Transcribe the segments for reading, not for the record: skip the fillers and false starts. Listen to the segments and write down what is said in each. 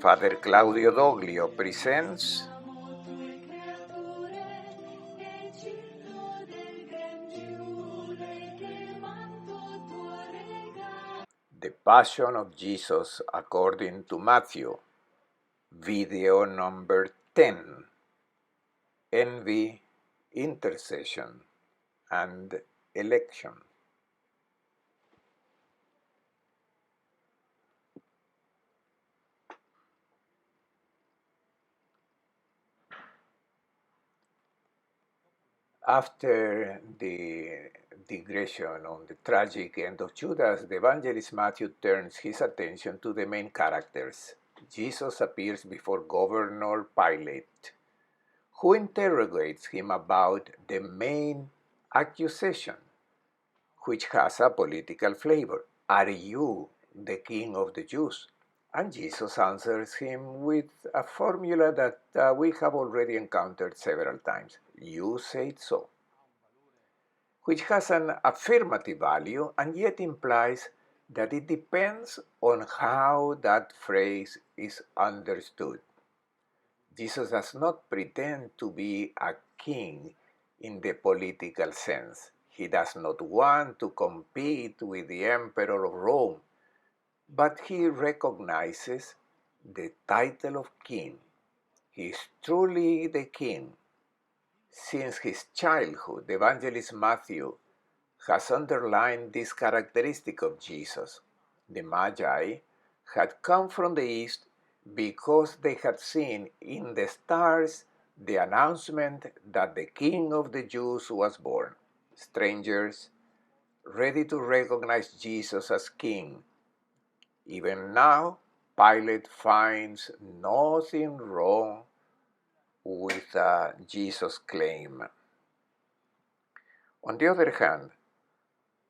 Father Claudio Doglio presents The Passion of Jesus according to Matthew, video number 10, Envy, Intercession, and Election. After the digression on the tragic end of Judas, the evangelist Matthew turns his attention to the main characters. Jesus appears before Governor Pilate, who interrogates him about the main accusation, which has a political flavor. Are you the king of the Jews? And Jesus answers him with a formula that we have already encountered several times. You said so, which has an affirmative value and yet implies that it depends on how that phrase is understood. Jesus does not pretend to be a king in the political sense. He does not want to compete with the emperor of Rome, but he recognizes the title of king. He is truly the king. Since his childhood, the evangelist Matthew has underlined this characteristic of Jesus. The Magi had come from the east because they had seen in the stars the announcement that the King of the Jews was born. Strangers, ready to recognize Jesus as king. Even now, Pilate finds nothing wrong with Jesus' claim. On the other hand,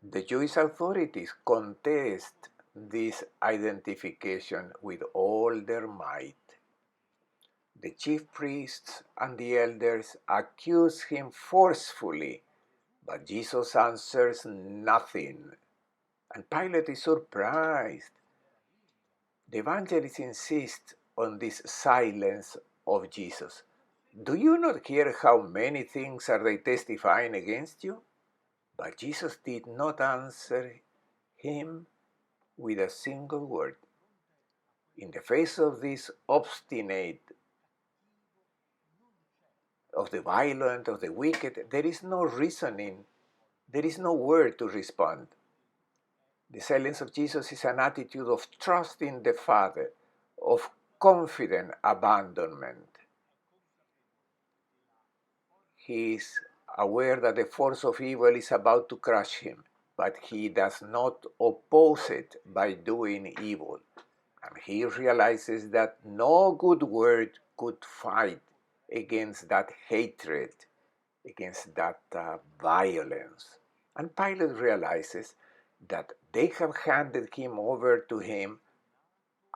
the Jewish authorities contest this identification with all their might. The chief priests and the elders accuse him forcefully, but Jesus answers nothing. And Pilate is surprised. The evangelists insist on this silence of Jesus. Do you not hear how many things are they testifying against you? But Jesus did not answer him with a single word. In the face of this obstinate, of the violent, of the wicked, there is no reasoning, there is no word to respond. The silence of Jesus is an attitude of trust in the Father, of confident abandonment. He is aware that the force of evil is about to crush him, but he does not oppose it by doing evil. And he realizes that no good word could fight against that hatred, against that violence. And Pilate realizes that they have handed him over to him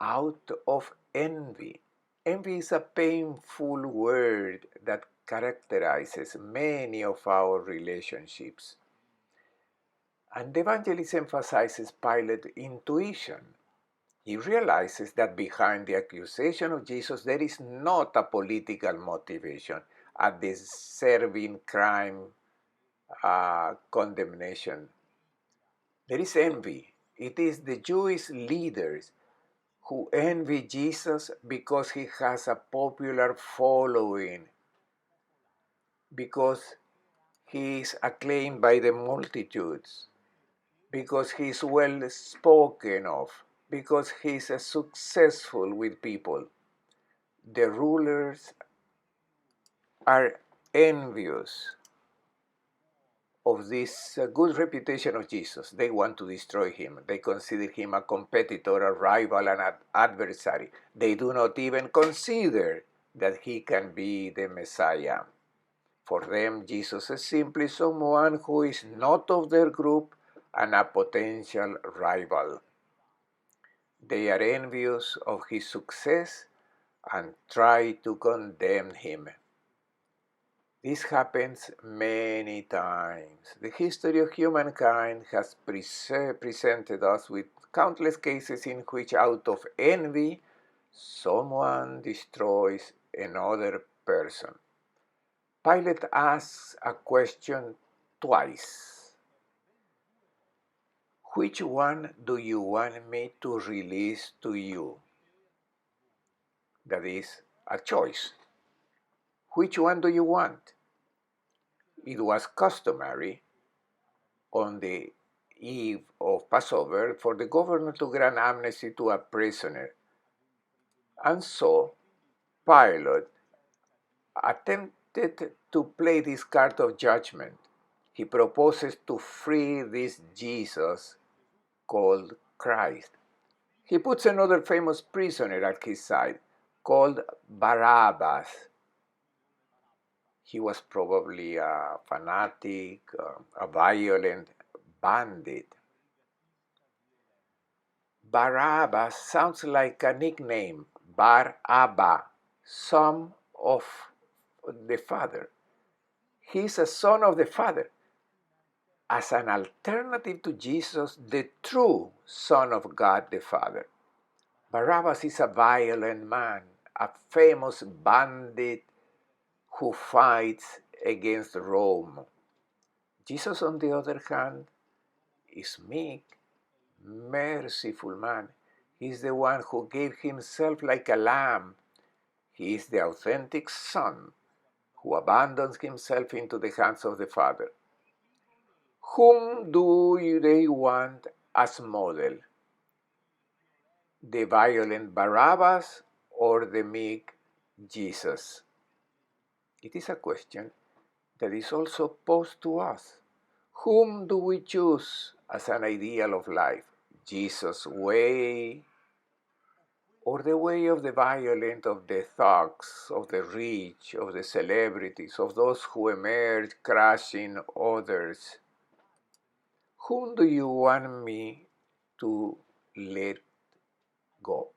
out of envy. Envy is a painful word that characterizes many of our relationships. And the evangelist emphasizes Pilate's intuition. He realizes that behind the accusation of Jesus, there is not a political motivation, a deserving crime condemnation. There is envy. It is the Jewish leaders who envy Jesus because he has a popular following, because he is acclaimed by the multitudes, because he is well spoken of, because he is successful with people. The rulers are envious of this good reputation of Jesus. They want to destroy him. They consider him a competitor, a rival, and an adversary. They do not even consider that he can be the Messiah. For them, Jesus is simply someone who is not of their group and a potential rival. They are envious of his success and try to condemn him. This happens many times. The history of humankind has presented us with countless cases in which, out of envy, someone destroys another person. Pilate asks a question twice. Which one do you want me to release to you? That is a choice. Which one do you want? It was customary on the eve of Passover for the governor to grant amnesty to a prisoner. And so Pilate attempted to play this card of judgment. He proposes to free this Jesus called Christ. He puts another famous prisoner at his side called Barabbas. He was probably a fanatic, a violent bandit. Barabbas sounds like a nickname, Bar Abba, son of the Father. He's a son of the Father. As an alternative to Jesus, the true Son of God the Father. Barabbas is a violent man, a famous bandit who fights against Rome. Jesus, on the other hand, is meek, merciful man. He's the one who gave himself like a lamb. He is the authentic Son who abandons himself into the hands of the Father. Whom do they want as model? The violent Barabbas or the meek Jesus? It is a question that is also posed to us. Whom do we choose as an ideal of life? Jesus' way or the way of the violent, of the thugs, of the rich, of the celebrities, of those who emerge crushing others? Whom do you want me to let go?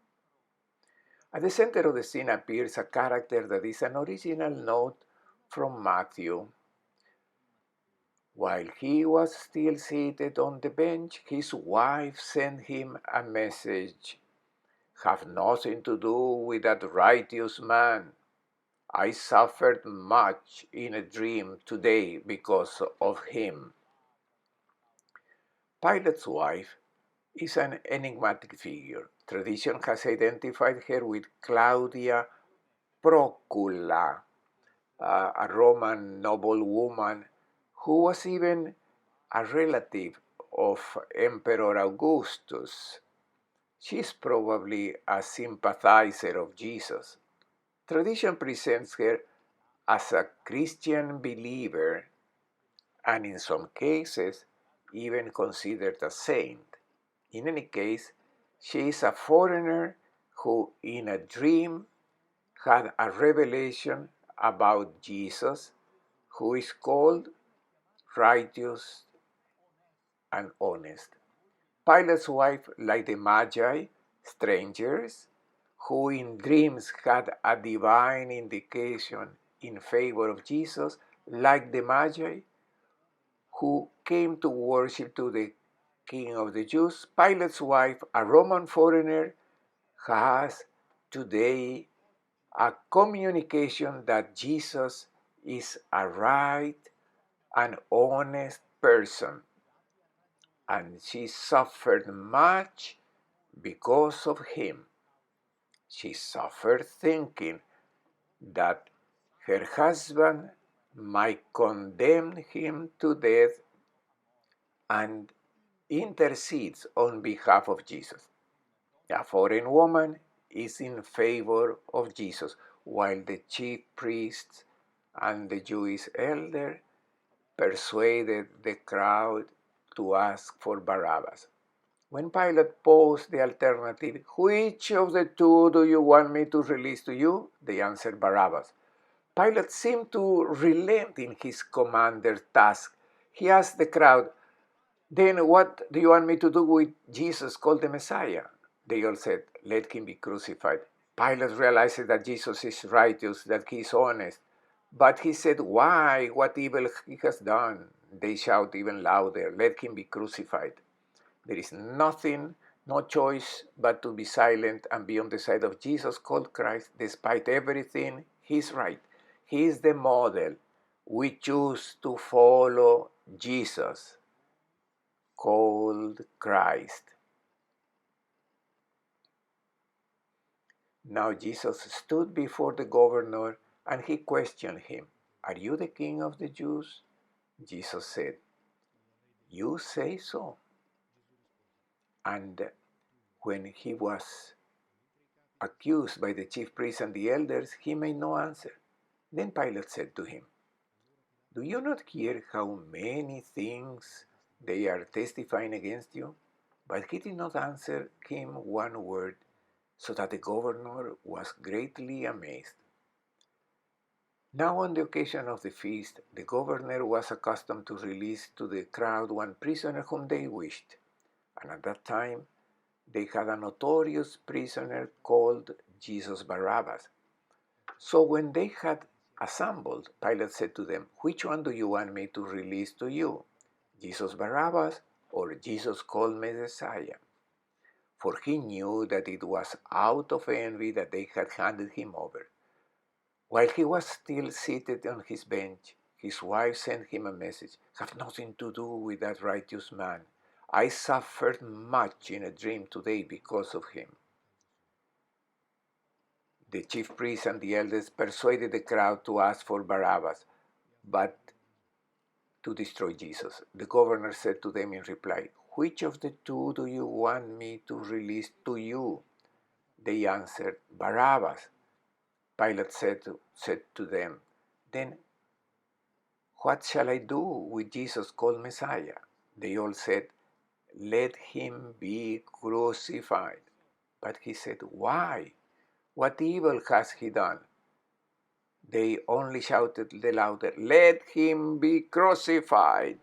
At the center of the scene appears a character that is an original note from Matthew. While he was still seated on the bench, his wife sent him a message. Have nothing to do with that righteous man. I suffered much in a dream today because of him. Pilate's wife is an enigmatic figure. Tradition has identified her with Claudia Procula, a Roman noblewoman who was even a relative of Emperor Augustus. She is probably a sympathizer of Jesus. Tradition presents her as a Christian believer and in some cases even considered a saint. In any case, she is a foreigner who in a dream had a revelation about Jesus, who is called righteous and honest. Pilate's wife, like the Magi, strangers, who in dreams had a divine indication in favor of Jesus, like the Magi, who came to worship to the King of the Jews. Pilate's wife, a Roman foreigner, has today a communication that Jesus is a right and honest person, and she suffered much because of him. She suffered thinking that her husband might condemn him to death and intercedes on behalf of Jesus. A foreign woman is in favor of Jesus, while the chief priests and the Jewish elder persuaded the crowd to ask for Barabbas. When Pilate posed the alternative, which of the two do you want me to release to you? They answered Barabbas. Pilate seemed to relent in his commander's task. He asked the crowd, then what do you want me to do with Jesus called the Messiah? They all said, let him be crucified. Pilate realized that Jesus is righteous, that he is honest. But he said, why? What evil he has done? They shout even louder, let him be crucified. There is nothing no choice but to be silent and be on the side of Jesus called Christ. Despite everything, he's right. He is the model. We choose to follow Jesus called Christ. Now Jesus stood before the governor and he questioned him, "Are you the king of the Jews?" Jesus said, "You say so." And when he was accused by the chief priests and the elders, he made no answer. Then Pilate said to him, "Do you not hear how many things they are testifying against you?" But he did not answer him one word, so that the governor was greatly amazed. Now on the occasion of the feast, the governor was accustomed to release to the crowd one prisoner whom they wished, and at that time they had a notorious prisoner called Jesus Barabbas. So when they had assembled, Pilate said to them, "Which one do you want me to release to you, Jesus Barabbas or Jesus called Messiah?" For he knew that it was out of envy that they had handed him over. While he was still seated on his bench, his wife sent him a message, "Have nothing to do with that righteous man. I suffered much in a dream today because of him." The chief priests and the elders persuaded the crowd to ask for Barabbas, but to destroy Jesus. The governor said to them in reply, "Which of the two do you want me to release to you?" They answered, "Barabbas." Pilate said to them, "Then what shall I do with Jesus called Messiah?" They all said, "Let him be crucified." But he said, "Why? What evil has he done?" They only shouted the louder, "Let him be crucified."